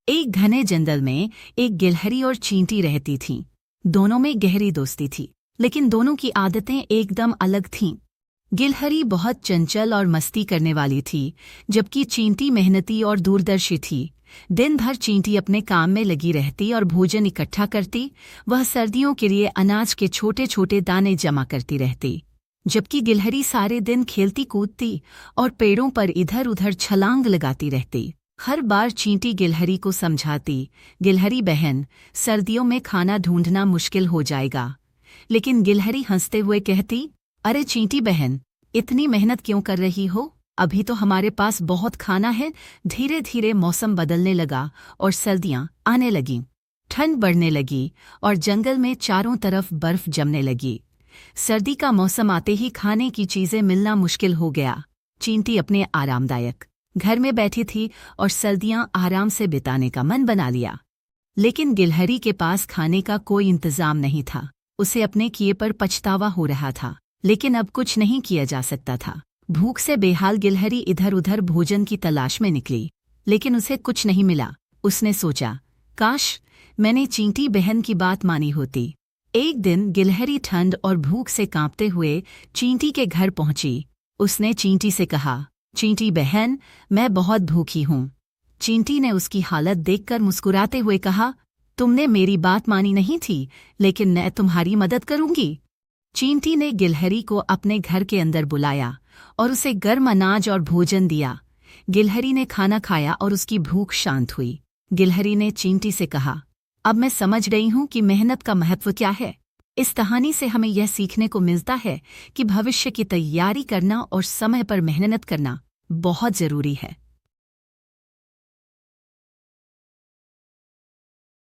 एक घने जंगल में एक गिलहरी और चींटी रहती थीं। दोनों में गहरी दोस्ती थी, लेकिन दोनों की आदतें एकदम अलग थीं। गिलहरी बहुत चंचल और मस्ती करने वाली थी, जबकि चींटी मेहनती और दूरदर्शी थी। दिन भर चींटी अपने काम में लगी रहती और भोजन इकट्ठा करती। वह सर्दियों के लिए अनाज के छोटे छोटे दाने जमा करती रहती, जबकि गिलहरी सारे दिन खेलती कूदती और पेड़ों पर इधर उधर छलांग लगाती रहती। हर बार चींटी गिलहरी को समझाती, गिलहरी बहन, सर्दियों में खाना ढूंढना मुश्किल हो जाएगा। लेकिन गिलहरी हंसते हुए कहती, अरे चींटी बहन, इतनी मेहनत क्यों कर रही हो? अभी तो हमारे पास बहुत खाना है। धीरे धीरे मौसम बदलने लगा और सर्दियां आने लगीं। ठंड बढ़ने लगी और जंगल में चारों तरफ बर्फ जमने लगी। सर्दी का मौसम आते ही खाने की चीजें मिलना मुश्किल हो गया। चींटी अपने आरामदायक घर में बैठी थी और सर्दियां आराम से बिताने का मन बना लिया। लेकिन गिलहरी के पास खाने का कोई इंतजाम नहीं था। उसे अपने किए पर पछतावा हो रहा था, लेकिन अब कुछ नहीं किया जा सकता था। भूख से बेहाल गिलहरी इधर उधर भोजन की तलाश में निकली, लेकिन उसे कुछ नहीं मिला। उसने सोचा, काश मैंने चींटी बहन की बात मानी होती। एक दिन गिलहरी ठंड और भूख से कांपते हुए चींटी के घर पहुंची। उसने चींटी से कहा, चींटी बहन, मैं बहुत भूखी हूँ। चींटी ने उसकी हालत देखकर मुस्कुराते हुए कहा, तुमने मेरी बात मानी नहीं थी, लेकिन मैं तुम्हारी मदद करूंगी। चींटी ने गिलहरी को अपने घर के अंदर बुलाया और उसे गर्म अनाज और भोजन दिया। गिलहरी ने खाना खाया और उसकी भूख शांत हुई। गिलहरी ने चींटी से कहा, अब मैं समझ रही हूँ कि मेहनत का महत्व क्या है। इस कहानी से हमें यह सीखने को मिलता है कि भविष्य की तैयारी करना और समय पर मेहनत करना बहुत जरूरी है।